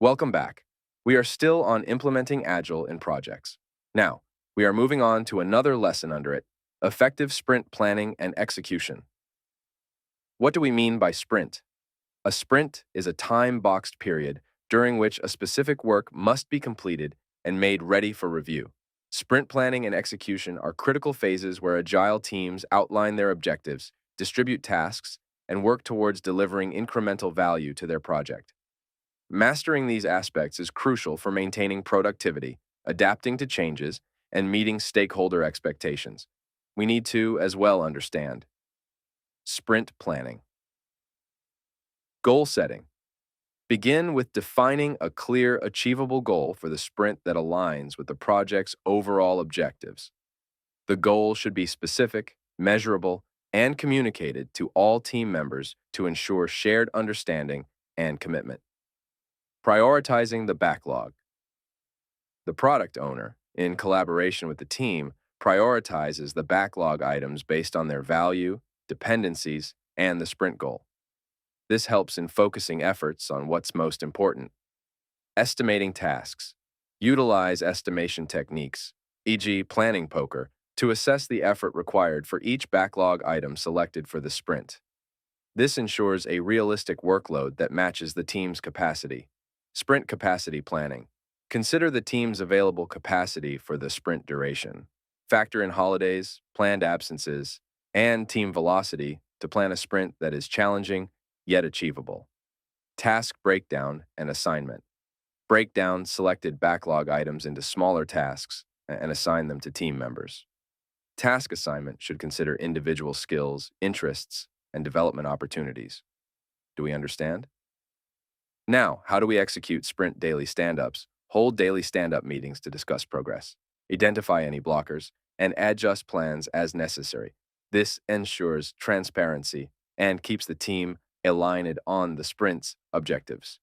Welcome back. We are still on implementing Agile in projects. Now, we are moving on to another lesson under it, effective sprint planning and execution. What do we mean by sprint? A sprint is a time-boxed period during which a specific work must be completed and made ready for review. Sprint planning and execution are critical phases where Agile teams outline their objectives, distribute tasks, and work towards delivering incremental value to their project. Mastering these aspects is crucial for maintaining productivity, adapting to changes, and meeting stakeholder expectations. We need to, as well, understand sprint planning. Goal setting. Begin with defining a clear, achievable goal for the sprint that aligns with the project's overall objectives. The goal should be specific, measurable, and communicated to all team members to ensure shared understanding and commitment. Prioritizing the backlog. The product owner, in collaboration with the team, prioritizes the backlog items based on their value, dependencies, and the sprint goal. This helps in focusing efforts on what's most important. Estimating tasks. Utilize estimation techniques, e.g., planning poker, to assess the effort required for each backlog item selected for the sprint. This ensures a realistic workload that matches the team's capacity. Sprint capacity planning. Consider the team's available capacity for the sprint duration. Factor in holidays, planned absences, and team velocity to plan a sprint that is challenging yet achievable. Task breakdown and assignment. Break down selected backlog items into smaller tasks and assign them to team members. Task assignment should consider individual skills, interests, and development opportunities. Do we understand? Now, how do we execute sprint daily stand-ups? Hold daily stand-up meetings to discuss progress, identify any blockers, and adjust plans as necessary. This ensures transparency and keeps the team aligned on the sprint's objectives.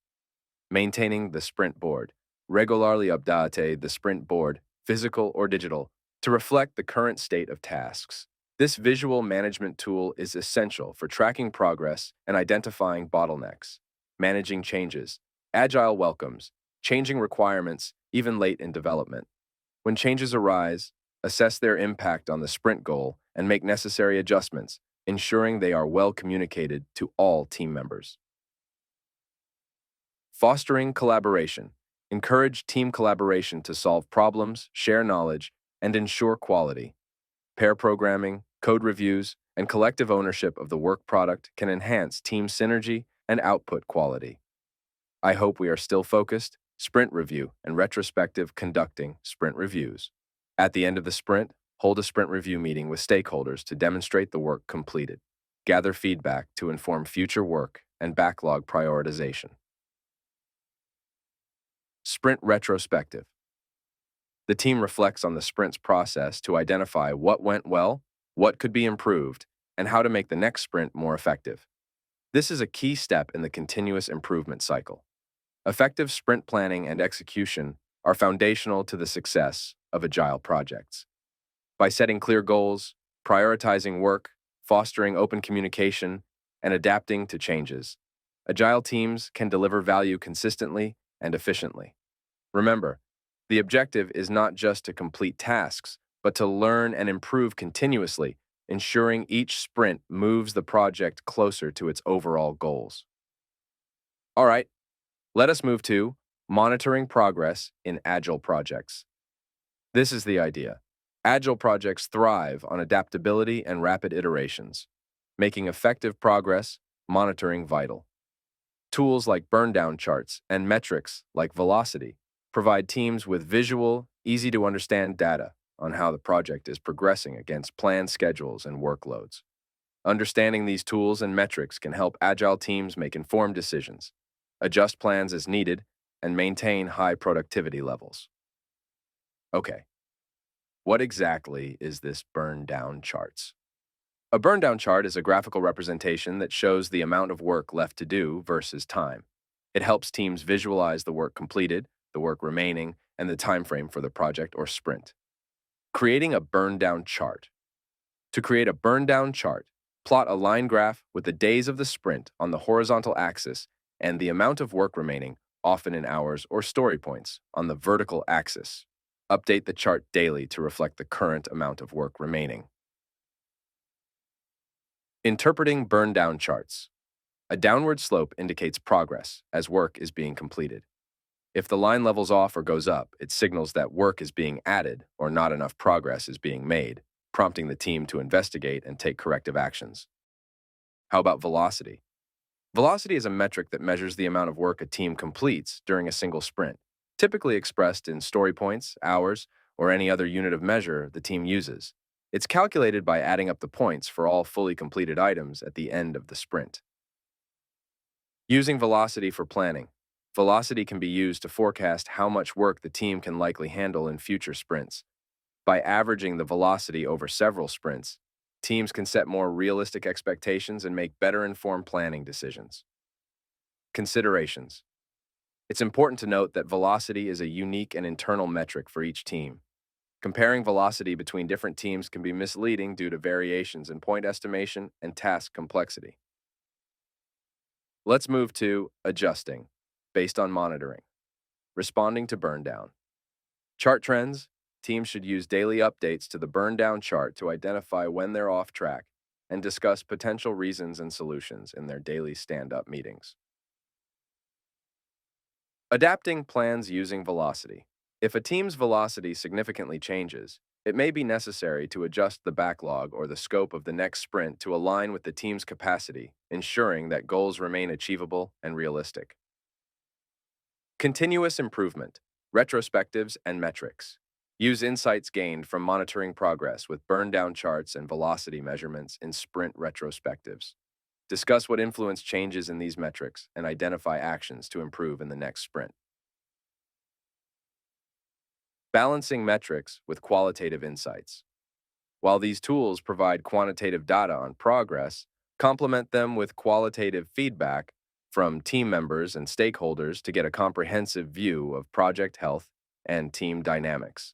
Maintaining the sprint board. Regularly update the sprint board, physical or digital, to reflect the current state of tasks. This visual management tool is essential for tracking progress and identifying bottlenecks. Managing changes. Agile welcomes changing requirements, even late in development. When changes arise, assess their impact on the sprint goal and make necessary adjustments, ensuring they are well communicated to all team members. Fostering collaboration. Encourage team collaboration to solve problems, share knowledge, and ensure quality. Pair programming, code reviews, and collective ownership of the work product can enhance team synergy and output quality. I hope we are still focused. Sprint review and retrospective conducting sprint reviews. At the end of the sprint, hold a sprint review meeting with stakeholders to demonstrate the work completed. Gather feedback to inform future work and backlog prioritization. Sprint retrospective. The team reflects on the sprint's process to identify what went well, what could be improved, and how to make the next sprint more effective. This is a key step in the continuous improvement cycle. Effective sprint planning and execution are foundational to the success of Agile projects. By setting clear goals, prioritizing work, fostering open communication, and adapting to changes, Agile teams can deliver value consistently and efficiently. Remember, the objective is not just to complete tasks, but to learn and improve continuously, ensuring each sprint moves the project closer to its overall goals. All right, let us move to monitoring progress in Agile projects. This is the idea. Agile projects thrive on adaptability and rapid iterations, making effective progress monitoring vital. Tools like Burndown charts and metrics like velocity provide teams with visual, easy-to-understand data on how the project is progressing against planned schedules and workloads. Understanding these tools and metrics can help Agile teams make informed decisions, adjust plans as needed, and maintain high productivity levels. Okay, what exactly is this Burndown charts? A Burndown chart is a graphical representation that shows the amount of work left to do versus time. It helps teams visualize the work completed, the work remaining, and the time frame for the project or sprint. Creating a Burndown chart. To create a Burndown chart, plot a line graph with the days of the sprint on the horizontal axis and the amount of work remaining often in hours or story points, on the vertical axis. Update the chart daily to reflect the current amount of work remaining. Interpreting burn-down charts. A downward slope indicates progress as work is being completed. If the line levels off or goes up, it signals that work is being added or not enough progress is being made, prompting the team to investigate and take corrective actions. How about velocity? Velocity is a metric that measures the amount of work a team completes during a single sprint, typically expressed in story points, hours, or any other unit of measure the team uses. It's calculated by adding up the points for all fully completed items at the end of the sprint. Using velocity for planning. Velocity can be used to forecast how much work the team can likely handle in future sprints. By averaging the velocity over several sprints, teams can set more realistic expectations and make better informed planning decisions. Considerations. It's important to note that velocity is a unique and internal metric for each team. Comparing velocity between different teams can be misleading due to variations in point estimation and task complexity. Let's move to adjusting, based on monitoring. Responding to burndown. Chart trends. Teams should use daily updates to the burndown chart to identify when they're off track and discuss potential reasons and solutions in their daily stand-up meetings. Adapting plans using velocity. If a team's velocity significantly changes, it may be necessary to adjust the backlog or the scope of the next sprint to align with the team's capacity, ensuring that goals remain achievable and realistic. Continuous improvement, retrospectives, and metrics. Use insights gained from monitoring progress with burn-down charts and velocity measurements in sprint retrospectives. Discuss what influenced changes in these metrics and identify actions to improve in the next sprint. Balancing metrics with qualitative insights. While these tools provide quantitative data on progress, complement them with qualitative feedback from team members and stakeholders to get a comprehensive view of project health and team dynamics.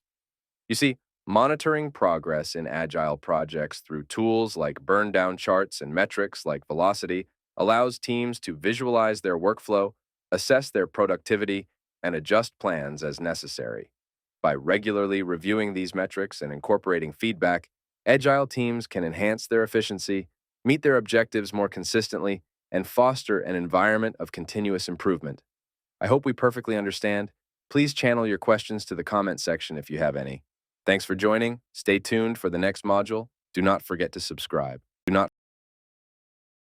You see, monitoring progress in Agile projects through tools like burn-down charts and metrics like velocity allows teams to visualize their workflow, assess their productivity, and adjust plans as necessary. By regularly reviewing these metrics and incorporating feedback, Agile teams can enhance their efficiency, meet their objectives more consistently, and foster an environment of continuous improvement. I hope we perfectly understand. Please channel your questions to the comment section if you have any. Thanks for joining. Stay tuned for the next module. Do not forget to subscribe. Do not